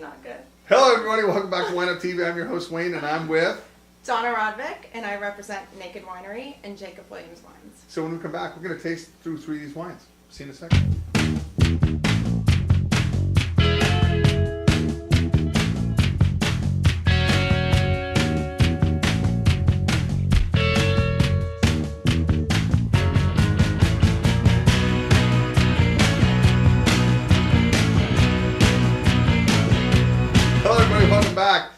Not good. Hello, everybody. Welcome back to WineUpTV. I'm your host, Wayne, and I'm with... Donna Rodvik, and I represent Naked Winery and Jacob Williams Wines. So when we come back, we're going to taste through 3 of these wines. See you in a second. Hello, everybody. Welcome back.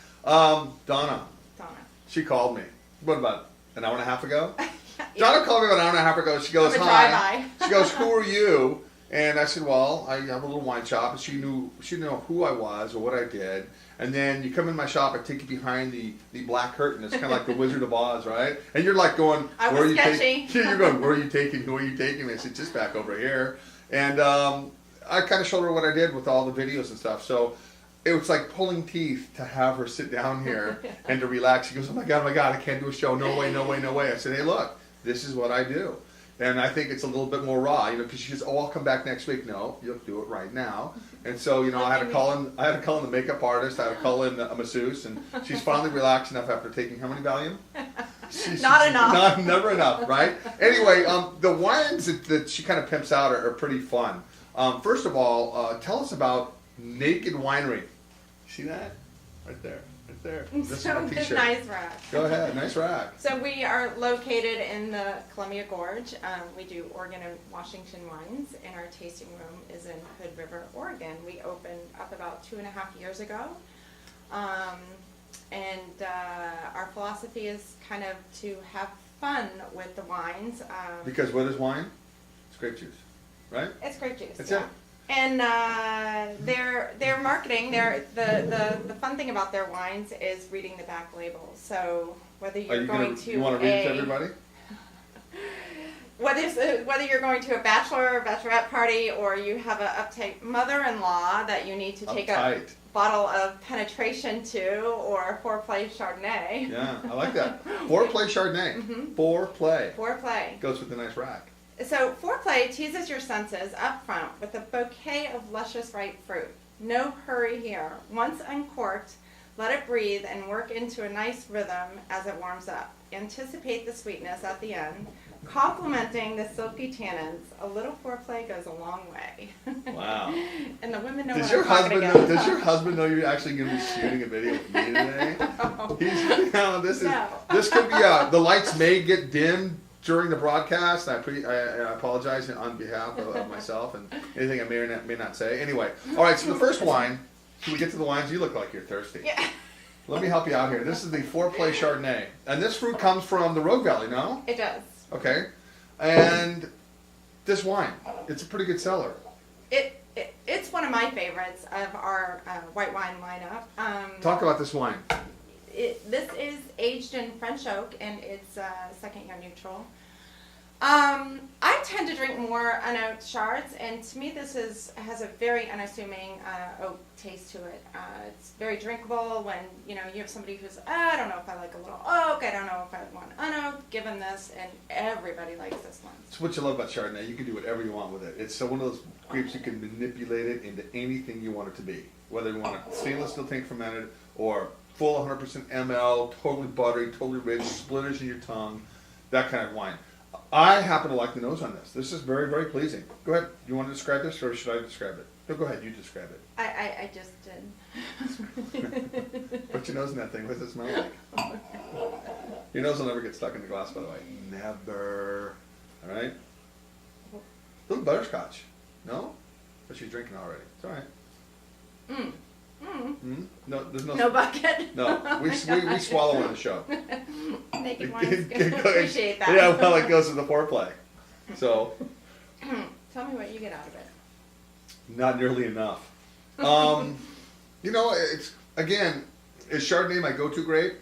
Donna. She called me. What, about an hour and a half ago? Yeah. Donna called me about an hour and a half ago. She goes, I'm a hi. drive-by. She goes, who are you? And I said, well, I have a little wine shop. And she didn't know who I was or what I did. And then you come in my shop, I take you behind the black curtain. It's kind of like the Wizard of Oz, right? And you're like going, where are you taking? You're going, where are you taking? Who are you taking? And I said, just back over here. And I kind of showed her what I did with all the videos and stuff. So it was like pulling teeth to have her sit down here and to relax. She goes, oh my God, I can't do a show. No way, no way, no way. I said, hey, look, this is what I do. And I think it's a little bit more raw, because she says, oh, I'll come back next week. No, you'll do it right now. And so, I had to call in the makeup artist. I had to call in a masseuse, and she's finally relaxed enough after taking how many Valium? Not enough. Never enough, right? Anyway, the wines that she kind of pimps out are pretty fun. First of all, tell us about Naked Winery. See that? Right there. Right there. This so is my t-shirt. Nice rack. Go ahead. Nice rack. So we are located in the Columbia Gorge. We do Oregon and Washington wines, and our tasting room is in Hood River, Oregon. We opened up about 2.5 years ago. Our philosophy is kind of to have fun with the wines. Because what is wine? It's grape juice, right? It's grape juice. That's yeah. it. And their marketing, the fun thing about their wines is reading the back labels. So whether you're going to you want to read it to everybody? Whether you're going to a bachelor or bachelorette party, or you have an uptight mother-in-law that you need to take a bottle of penetration to, or foreplay Chardonnay. Yeah, I like that. Foreplay Chardonnay. Mm-hmm. Foreplay. Goes with a nice rack. So foreplay teases your senses up front with a bouquet of luscious ripe fruit. No hurry here. Once uncorked, let it breathe and work into a nice rhythm as it warms up. Anticipate the sweetness at the end, complementing the silky tannins. A little foreplay goes a long way. Wow. And the women know Does what your I'm talking husband about. Does your husband know you're actually going to be shooting a video with me today? No. This could be the lights may get dimmed during the broadcast. I apologize on behalf of myself and anything I may or may not say. Anyway, all right, so the first wine, should we get to the wines? You look like you're thirsty. Yeah. Let me help you out here. This is the Foreplay Chardonnay. And this fruit comes from the Rogue Valley, no? It does. Okay. And this wine, it's a pretty good seller. It's one of my favorites of our white wine lineup. Talk about this wine. This is aged in French oak, and it's second year neutral. I tend to drink more unoaked Chards, and to me this has a very unassuming oak taste to it. It's very drinkable when you have somebody who's, I don't know if I like a little oak, I don't know if I want unoaked, given this, and everybody likes this one. That's what you love about Chardonnay. You can do whatever you want with it. It's one of those grapes you can manipulate it into anything you want it to be. Whether you want it stainless steel tank fermented or full 100% ml, totally buttery, totally rich, splitters in your tongue, that kind of wine. I happen to like the nose on this. This is very, very pleasing. Go ahead. You want to describe this, or should I describe it? No, go ahead. You describe it. I just did. Put your nose in that thing. What does it smell like? Your nose will never get stuck in the glass, by the way. Never. All right? A little butterscotch. No? But she's drinking already. It's all right. No, there's no bucket. No, we swallow on the show. Naked wines appreciate that. Yeah, well, it goes with the foreplay. So, tell me what you get out of it. Not nearly enough. It's again, is Chardonnay my go-to grape?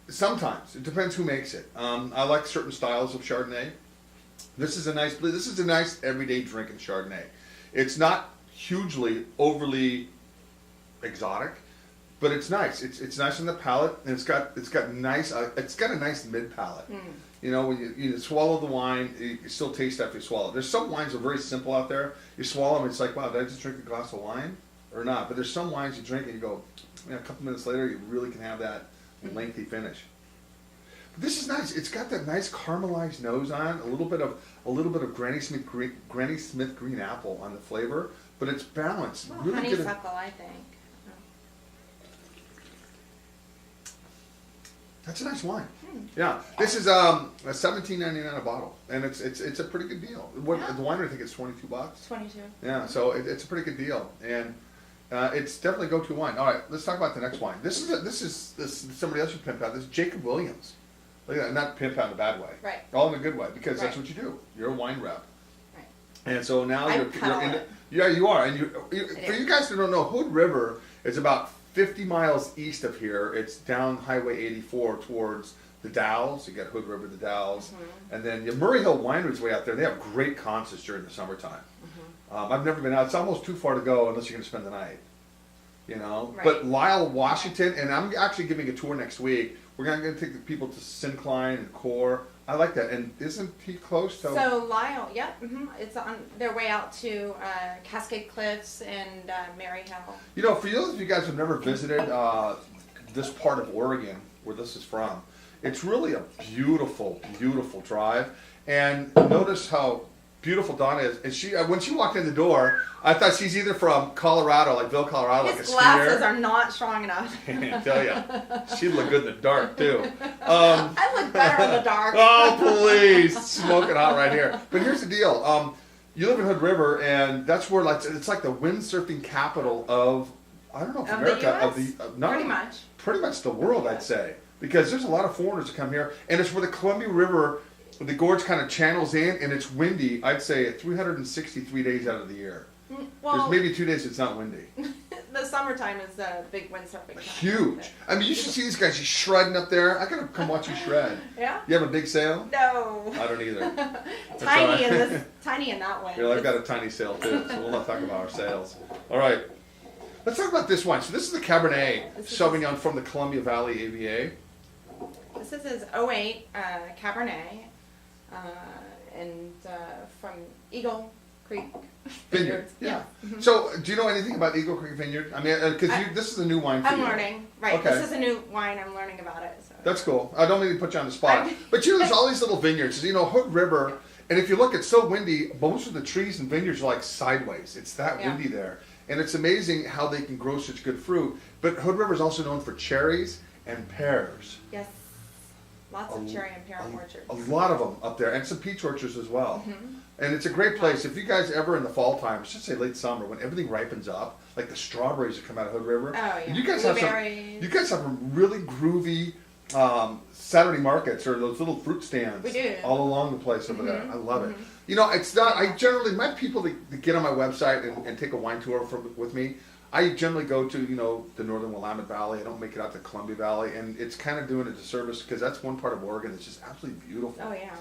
Sometimes it depends who makes it. I like certain styles of Chardonnay. This is a nice everyday drinking Chardonnay. It's not hugely overly exotic, but it's nice. It's nice on the palate, and it's got a nice mid palate. When you swallow the wine, you still taste after you swallow it. There's some wines that are very simple out there. You swallow them, it's like, wow, did I just drink a glass of wine? or not. But there's some wines you drink and you go, a couple minutes later, you really can have that lengthy finish. But this is nice. It's got that nice caramelized nose on, a little bit of Granny Smith green apple on the flavor, but it's balanced. Well, really good. honeysuckle, I think. That's a nice wine. Yeah, this is $17.99 a bottle, and it's a pretty good deal. What the winery, I think it's $22. 22. Yeah, so it's a pretty good deal, and it's definitely a go-to wine. All right, let's talk about the next wine. This is somebody else you pimp out. This is Jacob Williams. Look at that, not pimp out in a bad way. Right. All in a good way, because that's Right. what you do. You're a wine rep. Right. And so now I you're cuddle in it. yeah, you are. And for do. you guys who don't know, Hood River is about 50 miles east of here. It's down Highway 84 towards the Dalles. You got Hood River, the Dalles, and then Murray Hill Winery's way out there. They have great concerts during the summertime. I've never been out. It's almost too far to go unless you're going to spend the night. You know, Right. but Lyle, Washington, and I'm actually giving a tour next week. We're going to take the people to Syncline and Core. I like that. And isn't he close to? So Lyle, it's on their way out to Cascade Cliffs and Mary Hill. You know, for those of you guys who've never visited this part of Oregon, where this is from, it's really a beautiful, beautiful drive. And notice how beautiful Donna is. And she, when she walked in the door, I thought she's either from Colorado, like Ville, Colorado, His like a glasses skier. are not strong enough. I tell you, she'd look good in the dark too. I look better in the dark. Oh, please, smoking hot right here. But here's the deal. You live in Hood River, and that's where it's like the windsurfing capital of, I don't know if Of the America, US? pretty much the world, I'd say, because there's a lot of foreigners that come here, and it's where the Columbia River, the gorge kind of channels in, and it's windy. I'd say 363 days out of the year. Well, There's maybe 2 days it's not windy. the summertime is a big windsurfing time. Huge. I mean, you should see these guys. He's shredding up there. I gotta come watch you shred. Yeah? You have a big sail? No. I don't either. Tiny all right. tiny in that way. Yeah, I've got a tiny sail too, so we'll not talk about our sails. All right, let's talk about this wine. So this is the Cabernet Sauvignon from the Columbia Valley AVA. This is his 08 Cabernet, and from Eagle Creek Vineyard. Yeah. So, do you know anything about Eagle Creek Vineyard? I mean, because this is a new wine for I'm you. learning. Right. Okay. This is a new wine. I'm learning about it. So. That's cool. I don't mean to put you on the spot. But you know, there's all these little vineyards. You know, Hood River, and if you look, it's so windy, most of the trees and vineyards are like sideways. It's that windy there. And it's amazing how they can grow such good fruit. But Hood River is also known for cherries and pears. Yes. Lots of cherry and pear orchards. A lot of them up there, and some peach orchards as well. And it's a great place. If you guys ever in the fall time, I should say late summer, when everything ripens up, like the strawberries that come out of Hood River. Oh, yeah. And you guys have some really groovy Saturday markets or those little fruit stands. We do. All along the place over there. I love it. You know, it's not. I generally my people that get on my website and take a wine tour with me. I generally go to, you know, the northern Willamette Valley. I don't make it out to Columbia Valley, and it's kind of doing a disservice because that's one part of Oregon that's just absolutely beautiful. Oh, yeah.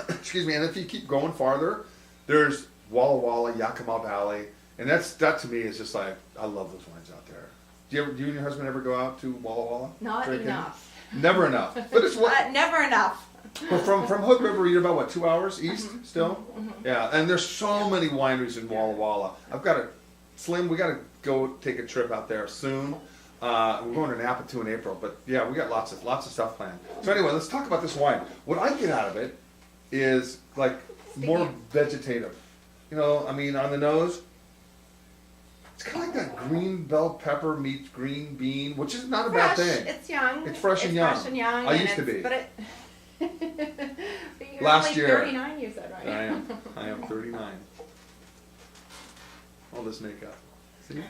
Excuse me. And if you keep going farther, there's Walla Walla, Yakima Valley, and that to me is just like, I love those wines out there. Do you and your husband ever go out to Walla Walla? Not enough. Never enough. But it's what. Never enough. But from Hood River, you're about what, 2 hours east still? Yeah, and there's so many wineries in Walla Walla. I've got a Slim. We got to go take a trip out there soon. We're going to Napa too in April, but yeah, we got lots of stuff planned. So anyway, let's talk about this wine. What I get out of it is like more vegetative. You know, I mean, on the nose, it's kind of like that green bell pepper meets green bean, which is not a bad thing. It's young. It's fresh and young. Fresh and young. I used to be. But but you're Last only year. 39, you said, right? I am 39. All this makeup. See?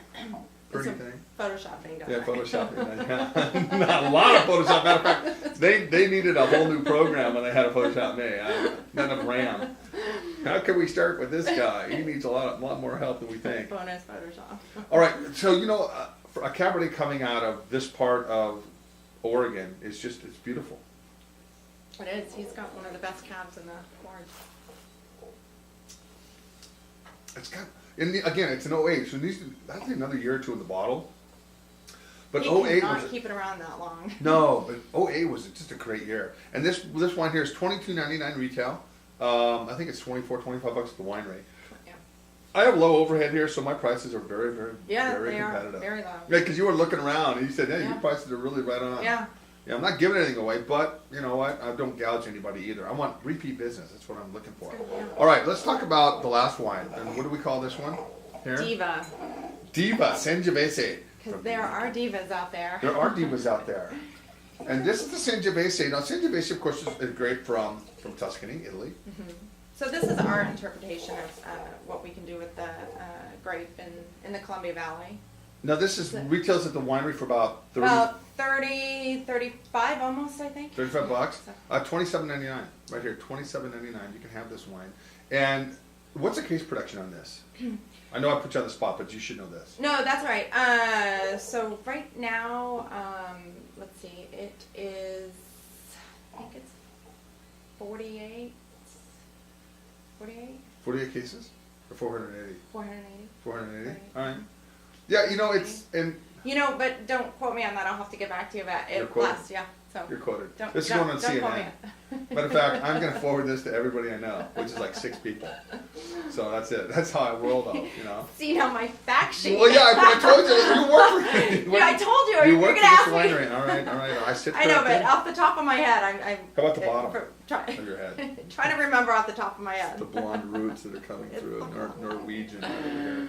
Pretty thing. Photoshopping, don't Yeah, I? Photoshopping. Not a lot of Photoshop. Matter of fact, they needed a whole new program when they had to Photoshop me. None of RAM. How can we start with this guy? He needs a lot more help than we think. Bonus Photoshop. All right, so you know, for a Cabernet coming out of this part of Oregon is just, it's beautiful. It is. He's got one of the best cabs in the gorge. It's got, and again, it's an 08, so it needs to, I think another year or two in the bottle. But He 08 cannot was keep it around that long. no, but 08 was just a great year. And this wine here is $22.99 retail. I think it's $24, $25 at the winery. Yeah. I have low overhead here, so my prices are very, very, Yeah, very they competitive. are very low. Yeah, because you were looking around and you said, "Hey, Yeah. your prices are really right on." Yeah. Yeah, I'm not giving anything away, but you know what? I don't gouge anybody either. I want repeat business. That's what I'm looking for. Yeah. All right, let's talk about the last wine. And what do we call this one? Here? Diva. Diva Sangiovese. Because there are divas out there. There are divas out there. And this is the Sangiovese. Now, Sangiovese, of course, is great from Tuscany, Italy. So this is our interpretation of what we can do with the grape in the Columbia Valley. Now, this is retails at the winery for about 30, About 30, 35 almost, I think. $35. So- $27.99 right here. $27.99. You can have this wine. And what's the case production on this? I know I put you on the spot, but you should know this. No, that's right. So right now, let's see, it is, I think it's 48. 48? 48 cases or 480? 480. 480. Right. All right. Yeah, you know it's and You know, but don't quote me on that. I'll have to get back to you about You're it. quoted. Last, yeah. So you're quoted. don't, This is don't, going on don't quote me. CNN. Matter of fact, I'm going to forward this to everybody I know, which is like 6 people. So that's it. That's how I roll though, you know. See now my fact sheet. Well, yeah, I told you you work for Yeah, I told you. You You're work gonna for ask this me. winery. All right, all right. I sit I know, but corrected. off the top of my head, I'm How about the bottom try, of your head? trying to remember off the top of my head. The blonde roots that are coming through, Norwegian right over here.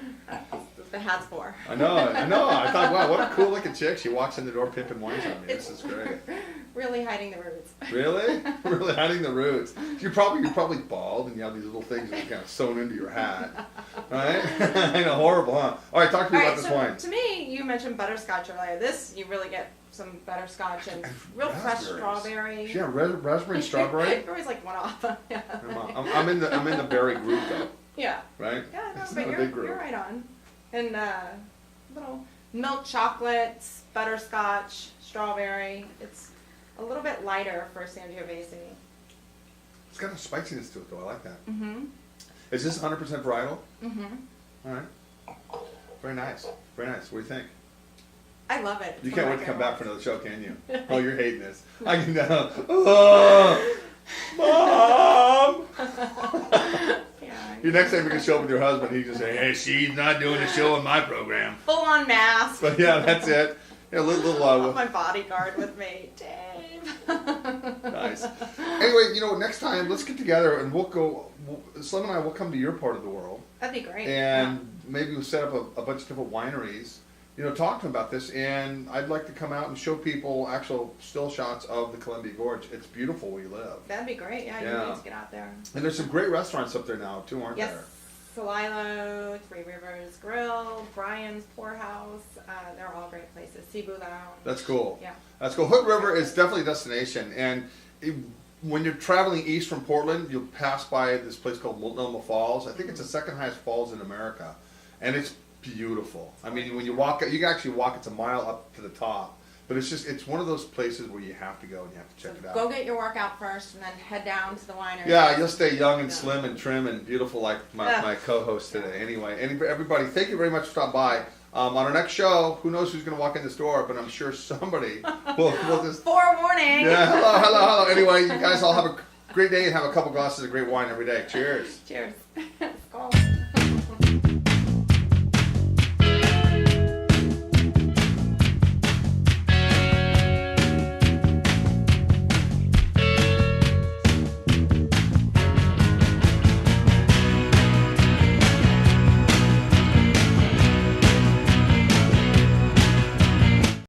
The hat's for. I know. I thought, wow, what a cool looking chick. She walks in the door pimping wines on me. This is great. Really hiding the roots. Really? Really hiding the roots. You're probably bald and you have these little things that are kind of sewn into your hat. Right? I know, horrible, huh? All right, talk to me about this wine. To me, you mentioned butterscotch earlier. This, you really get some butterscotch and real fresh Raspberries. strawberry. Yeah, raspberry and strawberry. You're always like one off. Yeah. I'm in the berry group though, Yeah. right? Yeah, no, It's but not a big group. you're right on. And little milk chocolates, butterscotch, strawberry. It's a little bit lighter for Sangiovese. It's got a spiciness to it though. I like that. Mm-hmm. Is this 100% varietal? Mm-hmm. All right. Very nice. Very nice. What do you think? I love it. It's You one can't of wait my to come back for favorites. another show, can you? Oh, you're hating this. I can know. Oh, Mom! Yeah. Your next time you can show up with your husband, he just say, "Hey, she's not doing a show on my program." Full on mask. But yeah, that's it. Yeah, little My bodyguard with me, Dave. nice. Anyway, you know, next time let's get together and we'll go. Slim and I will come to your part of the world, That'd be great. and maybe we'll set up a bunch of different wineries. You know, talk to them about this, and I'd like to come out and show people actual still shots of the Columbia Gorge. It's beautiful where you live, That'd be great. Yeah, Yeah. you need to get out there. and there's some great restaurants up there now too, aren't Yes. there? Salilo, Three Rivers Grill, Brian's Poorhouse. They're all great places. Cebu Lounge. That's cool. Yeah. That's cool. Hood River is definitely a destination, and when you're traveling east from Portland, you'll pass by this place called Multnomah Falls. I think it's the second highest falls in America, and it's beautiful. I mean, when you walk, you can actually walk. It's a mile up to the top, but it's one of those places where you have to go and you have to check it out. Go get your workout first, and then head down to the winery. Yeah, you'll stay young and slim and trim and beautiful like my co-host today. Anyway, everybody, thank you very much for stopping by. On our next show, who knows who's going to walk in this door, but I'm sure somebody will just... Forewarning. Yeah, hello. Anyway, you guys all have a great day and have a couple glasses of great wine every day. Cheers. Cheers.